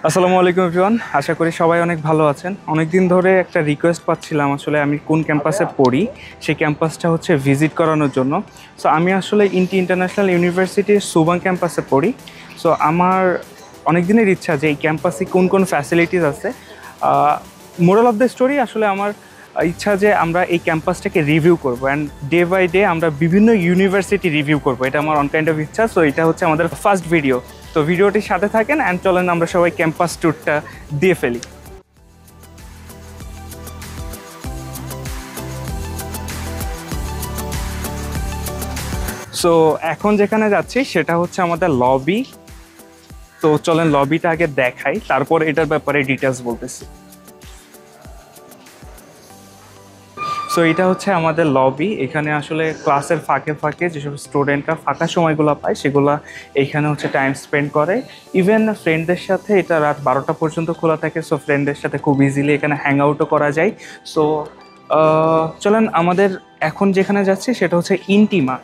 আসসালামু আলাইকুম এভরিওয়ান, আশা করি সবাই অনেক ভালো আছেন। অনেক দিন ধরে একটা রিকোয়েস্ট পাচ্ছিলাম আসলে আমি কোন ক্যাম্পাসে পড়ি, সেই ক্যাম্পাসটা হচ্ছে ভিজিট করানোর জন্য। সো আমি আসলে ইন্টি ইন্টারন্যাশনাল ইউনিভার্সিটির সুবাং ক্যাম্পাসে পড়ি। সো আমার অনেক দিনের ইচ্ছা যে এই ক্যাম্পাসে কোন কোন ফ্যাসিলিটিস আছে। মোরাল অফ দ্য স্টোরি আসলে আমার ইচ্ছা যে আমরা এই ক্যাম্পাসটাকে রিভিউ করবো অ্যান্ড ডে বাই ডে আমরা বিভিন্ন ইউনিভার্সিটি রিভিউ করবো, এটা আমার অন কাইন্ড অফ ইচ্ছা। সো এটা হচ্ছে আমাদের ফার্স্ট ভিডিও। তো ভিডিওটির সাথে থাকেন অ্যান্ড চলেন আমরা সবাই ক্যাম্পাস ট্যুরটা দিয়ে ফেলি। সো এখন যেখানে যাচ্ছি সেটা হচ্ছে আমাদের লবি। তো চলেন লবিটা আগে দেখাই, তারপর এটার ব্যাপারে ডিটেলস বলতেছি। সো এটা হচ্ছে আমাদের লবি। এখানে আসলে ক্লাসের ফাঁকে ফাঁকে যেসব স্টুডেন্টরা ফাঁকা সময়গুলো পায় সেগুলো এইখানে হচ্ছে টাইম স্পেন্ড করে। ইভেন ফ্রেন্ডদের সাথে এটা রাত 12টা পর্যন্ত খোলা থাকে। সো ফ্রেন্ডদের সাথে খুব ইজিলি এখানে হ্যাং আউটও করা যায়। সো চলেন আমাদের এখন যেখানে যাচ্ছি সেটা হচ্ছে ইন্টিমা।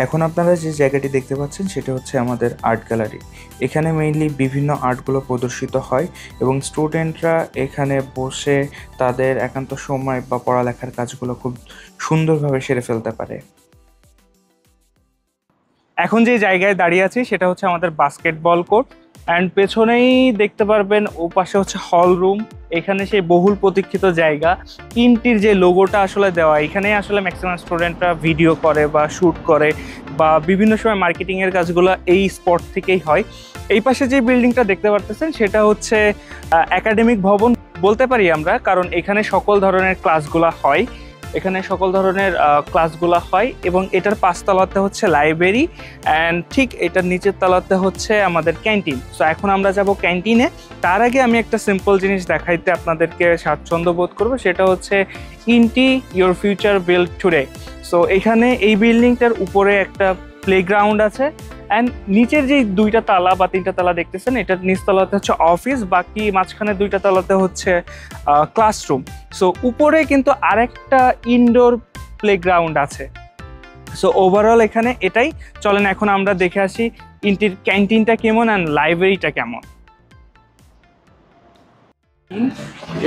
এখন আপনারা যে জায়গাটি দেখতে পাচ্ছেন সেটা হচ্ছে আমাদের আর্ট গ্যালারি। এখানে মেইনলি বিভিন্ন আর্টগুলো প্রদর্শিত হয় এবং স্টুডেন্টরা এখানে বসে তাদের একান্ত সময় বা পড়ালেখার কাজগুলো খুব সুন্দরভাবে সেরে ফেলতে পারে। এখন যে জায়গায় দাঁড়িয়ে আছি সেটা হচ্ছে আমাদের বাস্কেটবল কোর্ট অ্যান্ড পেছনেই দেখতে পারবেন ও পাশে হচ্ছে হল রুম। এখানে সেই বহুল প্রতীক্ষিত জায়গা ইন্টির যে লোগোটা আসলে দেওয়া, এখানে আসলে ম্যাক্সিমাম স্টুডেন্টরা ভিডিও করে বা শ্যুট করে বা বিভিন্ন সময় মার্কেটিংয়ের কাজগুলো এই স্পট থেকেই হয়। এই পাশে যে বিল্ডিংটা দেখতে পারতেছেন সেটা হচ্ছে একাডেমিক ভবন বলতে পারি আমরা, কারণ এখানে সকল ধরনের ক্লাসগুলো হয়। এখানে সকল ধরনের ক্লাসগুলো হয় এবং এটার 5 তলাতে হচ্ছে লাইব্রেরি অ্যান্ড ঠিক এটার নিচের তলাতে হচ্ছে আমাদের ক্যান্টিন। সো এখন আমরা যাব ক্যান্টিনে। তার আগে আমি একটা সিম্পল জিনিস দেখাইতে আপনাদেরকে স্বাচ্ছন্দ্য বোধ করবো, সেটা হচ্ছে INTI your future build today. So এখানে এই বিল্ডিংটার উপরে একটা প্লেগ্রাউন্ড আছে অ্যান্ড নিচের যে 2টা তালা বা 3টা তালা দেখতেছেন এটার নিচতলাতে হচ্ছে অফিস, বাকি মাঝখানে 2টা তালাতে হচ্ছে ক্লাসরুম। সো উপরে কিন্তু আরেকটা ইনডোর প্লেগ্রাউন্ড আছে। সো ওভারঅল এখানে এটাই। চলেন এখন আমরা দেখে আসি ইন্টির ক্যান্টিনটা কেমন অ্যান্ড লাইব্রেরিটা কেমন।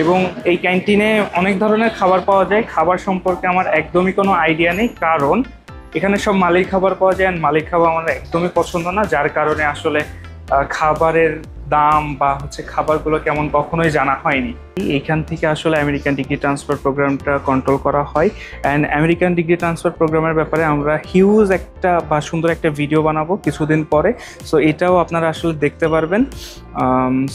এবং এই ক্যান্টিনে অনেক ধরনের খাবার পাওয়া যায়। খাবার সম্পর্কে আমার একদমই কোনো আইডিয়া নেই, কারণ এখানে সব মালিক খাবার পাওয়া যায়, মালিক খাবার আমার একদমই পছন্দ না, যার কারণে আসলে খাবারের দাম বা হচ্ছে খাবারগুলো কেমন কখনোই জানা হয়নি। এইখান থেকে আসলে আমেরিকান ডিগ্রি ট্রান্সফার প্রোগ্রামটা কন্ট্রোল করা হয় অ্যান্ড আমেরিকান ডিগ্রি ট্রান্সফার প্রোগ্রামের ব্যাপারে আমরা হিউজ একটা বা সুন্দর একটা ভিডিও বানাবো কিছুদিন পরে। সো এটাও আপনারা আসলে দেখতে পারবেন।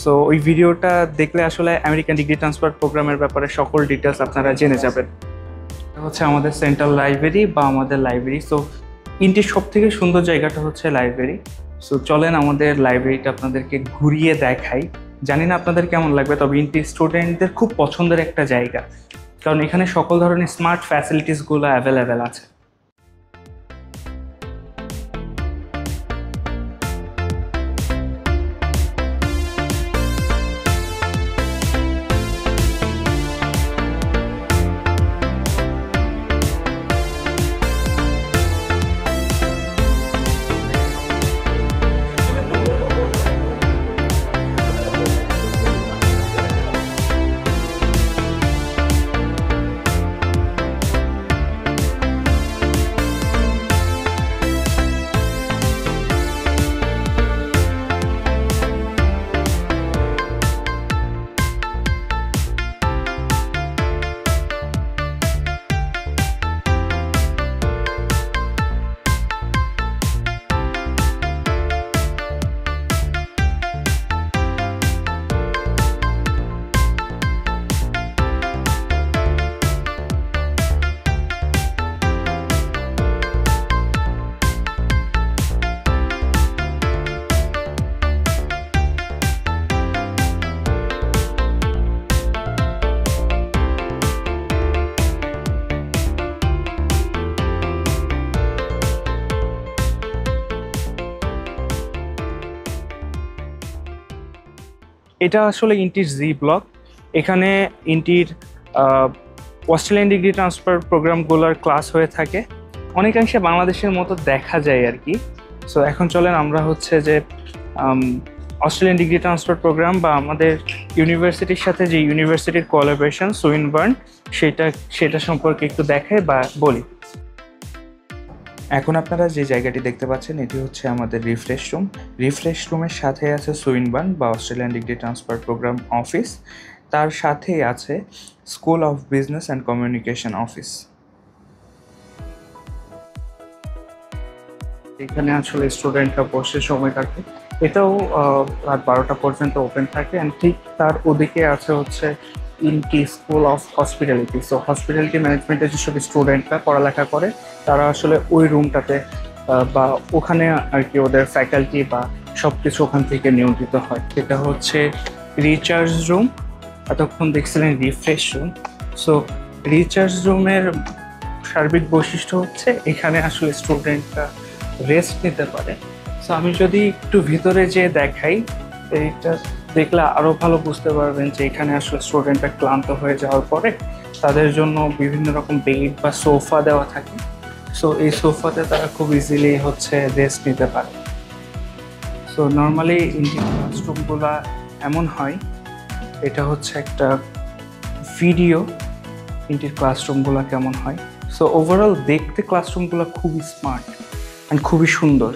সো ওই ভিডিওটা দেখলে আসলে আমেরিকান ডিগ্রি ট্রান্সফার প্রোগ্রামের ব্যাপারে সকল ডিটেলস আপনারা জেনে যাবেন। হচ্ছে আমাদের সেন্ট্রাল লাইব্রেরি বা আমাদের লাইব্রেরি। সো ইন্টির সব থেকে সুন্দর জায়গাটা হচ্ছে লাইব্রেরি। সো চলেন আমাদের লাইব্রেরিটা আপনাদেরকে ঘুরিয়ে দেখাই। জানি না আপনাদের কেমন লাগবে, তবে ইন্টি স্টুডেন্টদের খুব পছন্দের একটা জায়গা, কারণ এখানে সকল ধরনের স্মার্ট ফ্যাসিলিটিসগুলো অ্যাভেলেবেল আছে। এটা আসলে ইন্টির জি ব্লক। এখানে ইন্টির অস্ট্রেলিয়ান ডিগ্রি ট্রান্সফার প্রোগ্রামগুলোর ক্লাস হয়ে থাকে, অনেকাংশে বাংলাদেশের মতো দেখা যায় আর কি। সো এখন চলেন আমরা হচ্ছে যে অস্ট্রেলিয়ান ডিগ্রি ট্রান্সফার প্রোগ্রাম বা আমাদের ইউনিভার্সিটির সাথে যে ইউনিভার্সিটির কোলাবোরেশন সুইনবার্ন সেটা সম্পর্কে একটু দেখাই বা বলি। এখন আপনারা যে জায়গাটি দেখতে পাচ্ছেন এটি হচ্ছে আমাদের রিফ্রেশ রুম। রিফ্রেশ রুমের সাথে আছে সুইনবার্ন বা Australian degree transfer programme office, তার সাথেই আছে school of business and communication office. এখানে আসলে স্টুডেন্টরা বসে সময় কাটে। এটাও রাত 12টা পর্যন্ত ওপেন থাকে। অ্যান্ড ঠিক তার ওদিকে আছে হচ্ছে INTI school of hospitality. So hospitality ম্যানেজমেন্টের যেসব স্টুডেন্টরা পড়ালেখা করে তারা আসলে ওই রুমটাতে বা ওখানে আর কি ওদের ফ্যাকাল্টি বা সব কিছু ওখান থেকে নিয়ন্ত্রিত হয়। এটা হচ্ছে রিচার্জ রুম, এতক্ষণ দেখছিলেন রিফ্রেশ রুম। সো রিচার্জ রুমের সার্বিক বৈশিষ্ট্য হচ্ছে এখানে আসলে স্টুডেন্টরা রেস্ট নিতে পারে। সো আমি যদি একটু ভিতরে যেয়ে দেখাই, এইটা দেখলে আরও ভালো বুঝতে পারবেন যে এখানে আসলে স্টুডেন্টরা ক্লান্ত হয়ে যাওয়ার পরে তাদের জন্য বিভিন্ন রকম বেড বা সোফা দেওয়া থাকে। সো এই সোফাতে তারা খুব ইজিলি হচ্ছে রেস্ট নিতে পারে। সো নর্মালি ইন্ডিয়ান ক্লাসরুমগুলো এমন হয়, এটা হচ্ছে একটা ভিডিও ইন্ডিয়ান ক্লাসরুমগুলো কেমন হয়। সো ওভারঅল দেখতে ক্লাসরুমগুলো খুবই স্মার্ট অ্যান্ড খুবই সুন্দর।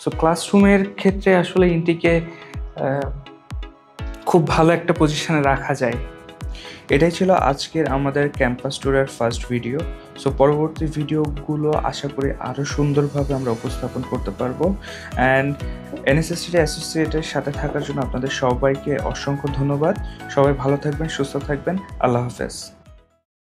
সো ক্লাসরুমের ক্ষেত্রে আসলে ইন্টিকে খুব ভালো একটা পজিশনে রাখা যায়। এটাই ছিল আজকের আমাদের ক্যাম্পাস ট্যুরের ফার্স্ট ভিডিও। সো পরবর্তী ভিডিওগুলো আশা করি আরও সুন্দরভাবে আমরা উপস্থাপন করতে পারবো। অ্যান্ড এনএসএসটি অ্যাসোসিয়েটের সাথে থাকার জন্য আপনাদের সবাইকে অসংখ্য ধন্যবাদ। সবাই ভালো থাকবেন, সুস্থ থাকবেন। আল্লাহ হাফেজ।